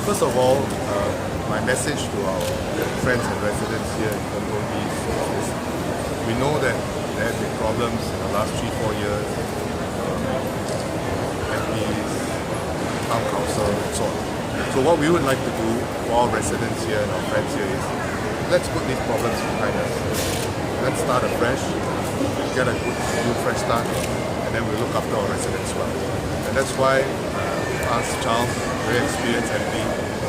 First of all, my message to our friends and residents here in Punggol East is we know that there have been problems in the last 3-4 years, MPs, town council and so on. So what we would like to do for our residents here and our friends here is, let's put these problems behind us. Let's start afresh, get a good fresh start, and then we look after our residents well. And that's why we asked Charles, very experienced MP,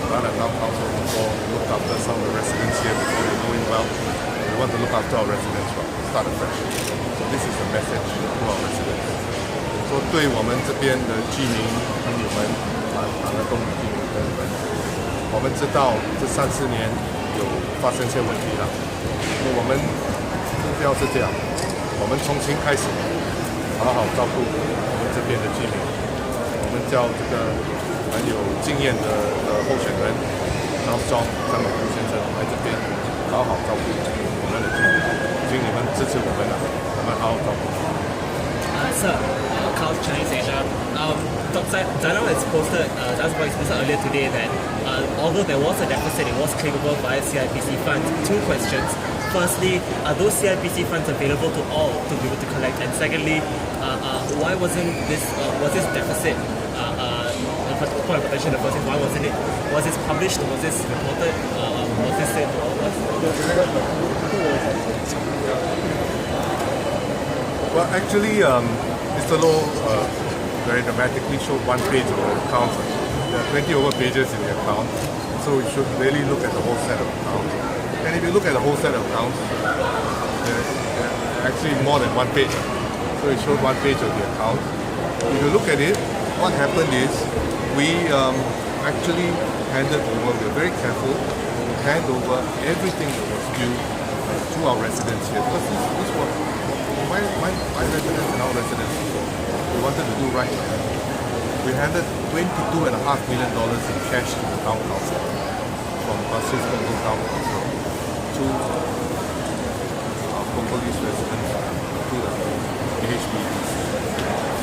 run a town council before, look after some of the residents here before they're doing well. We want to look after our residents well, start afresh. So this is the message to our residents. So 对我们这边的居民朋友们，公民居民朋友们，我们知道这3-4年有发生一些问题了，我们目标是这样，我们重新开始，好好照顾我们这边的居民。我们叫这个很有经验的候选人Chong张美先生来这边，好好照顾我们的居民，请你们支持我们了，我们好好照顾。Sir, Chinese Asia. Dr. Zainal has posted earlier today that although there was a deficit, it was claimable via CIPC funds. 2 questions. Firstly, are those CIPC funds available to all to be able to collect? And secondly, why wasn't this deficit? Point of attention, the first is why wasn't it? Was this published? Was this reported? Was this said to all of us? Well, actually, Mr. Loh very dramatically showed 1 page of the accounts. There are 20 over pages in the account, so we should really look at the whole set of accounts. And if you look at the whole set of accounts, there's actually more than 1 page. So it showed 1 page of the account. If you look at it, what happened is we actually handed over, we were very careful to hand over everything that was due to our residents here. Because this was my residents and our residents, we wanted to do right. We handed $22.5 million in cash to the town council, from Pasir Punggol Town Council to our Punggol East residents to the PHBs.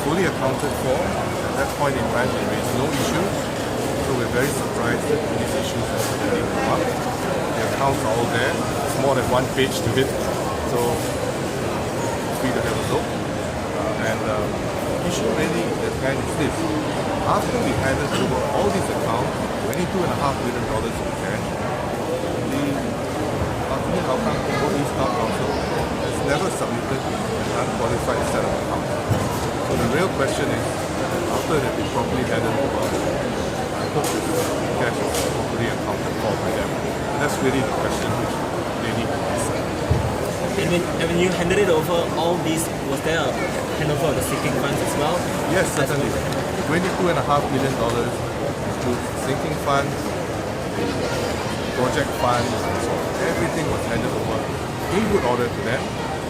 Fully accounted for. At that point in time, there is no issues. So we're very surprised that these issues have suddenly come up. The accounts are all there. It's more than 1 page to it. So free to have a look. And the issue really at hand is this. After we handed over all these accounts, $22.5 million in cash, the Alternate Outcome Punggol East Town Council has never submitted an unqualified set of accounts. So the real question is, after they've been properly handed over, I hope that the cash is properly accounted for by them. And that's really the question which they need to answer. And when you handed it over, all these, was there a handover of the sinking funds as well? Yes, certainly. $22.5 million includes sinking funds, the project funds, and so on. Everything was handed over in good order to them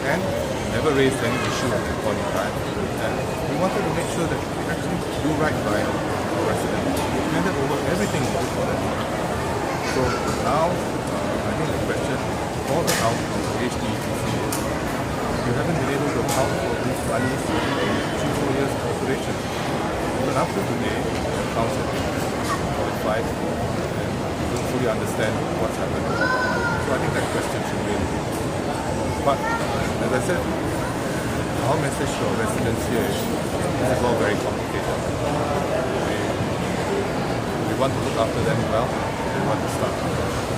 and never raised any issue at that point in time. And we wanted to make sure that we actually do right by our residents. We handed over everything in good order. So now, I think the question for the town of the HDEPC is, you haven't been able to account for these monies in 3-4 years of operation. Even after today, the accounts have been qualified and we don't fully understand what's happened. So I think that question should be. But as I said, our message to our residents here is this is all very complicated. We want to look after them well, we want to start.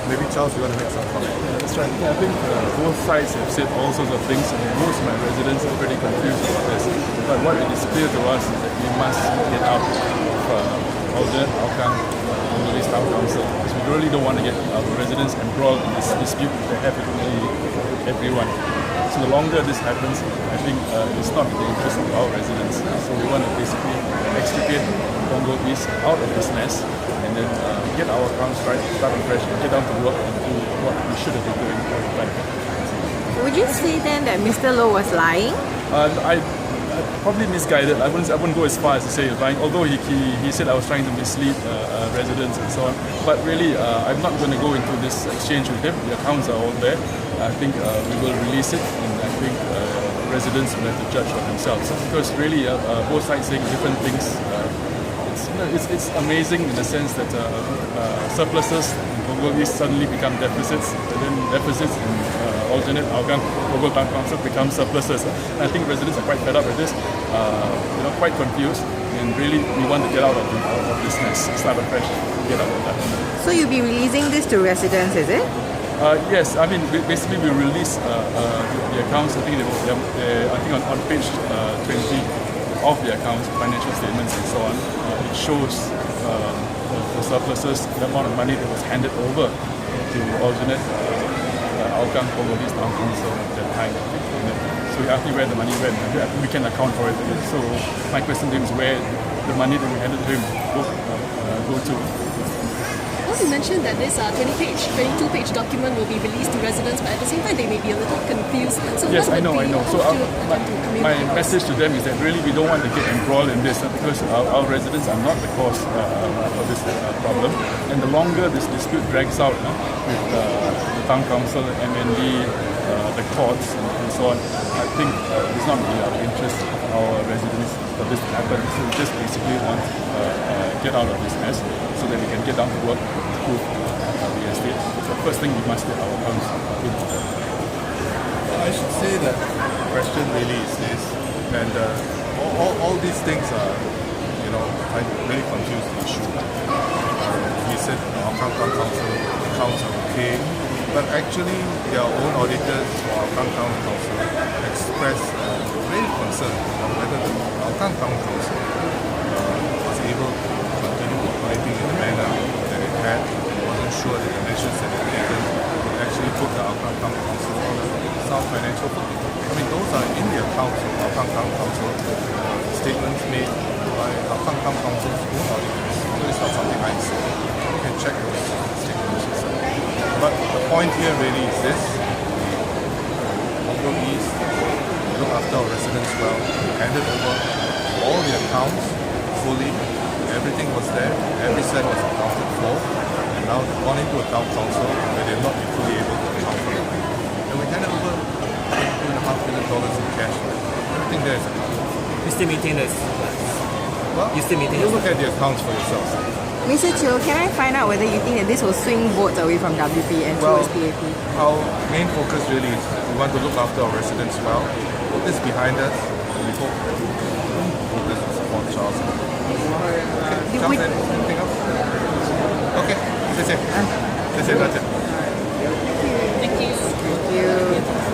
Maybe Charles, you want to make some comment? That's right. I think both sides have said all sorts of things, and most of my residents are pretty confused about this. But what it is clear to us is that we must get out of Alternate Outcome Punggol East Town Council, because we really don't want to get our residents embroiled in this dispute that they have with everyone. So the longer this happens, I think it's not in the interest of our residents. So we want to basically extricate Punggol East out of this mess, and then get our accounts right, start afresh, and get down to work and do what we should have been doing all the time. Would you say then that Mr. Loh was lying? I probably misguided. I wouldn't go as far as to say he's lying, although he said I was trying to mislead residents and so on. But really, I'm not going to go into this exchange with him. The accounts are all there. I think we will release it, and I think residents will have to judge for themselves. Because really, both sides saying different things. It's No, it's amazing in the sense that surpluses in Punggol East suddenly become deficits, and then deficits in alternate Hougang Punggol Town Council become surpluses. And I think residents are quite fed up with this, quite confused, and really we want to get out of this mess, start afresh, get out of that. So you'll be releasing this to residents, is it? Yes, I mean basically we release the accounts. I think on page 20 of the accounts, financial statements and so on, it shows the surpluses, the amount of money that was handed over to alternate Hougang Punggol East Town Council at that time. So you asked me where the money went. We can account for it. So my question to him is where the money that we handed to him go to. Well, you mentioned that this 22-page document will be released to residents, but at the same time they may be a little confused. So yes, I know. So my my message to them is that really we don't want to get embroiled in this because our residents are not the cause of this problem. And the longer this dispute drags out with the town council, MND, the courts, and so on, I think it's not in our interest of our residents for this to happen. So we just basically want to get out of this mess so that we can get down to work to improve the estate. The first thing we must get our accounts in. I should say that the question really is this, and all these things are, I really confused the issue. He said our Town Council accounts are okay, but actually their own auditors for our Town Council expressed great concern whether our Town Council was able to continue operating in the manner that it had. Wasn't sure that the measures that it taken would actually put the Hougang Town Council on a sound financial footing. I mean, those are in the accounts of Hougang Town Council, statements made by Hougang Town Council's own auditors. So it's not something I say. You can check those statements yourself. But the point here really is this: Punggol East look after our residents well, handed over all the accounts fully. Everything was there, every cent was accounted for, and now they've gone into a town council where they've not been fully able to account for it. And we handed over $2.5 million in cash. Everything there is accounted for. You still maintain this? Well, You still maintain you this? look at the accounts for yourselves. Mr. Chiu, can I find out whether you think that this will swing votes away from WP and Well, towards PAP? our main focus really is we want to look after our residents well, put this behind us, and we hope this will support Charles. Okay, Charles, anything else? Okay, that's it. That's it. Thank you. Thank you.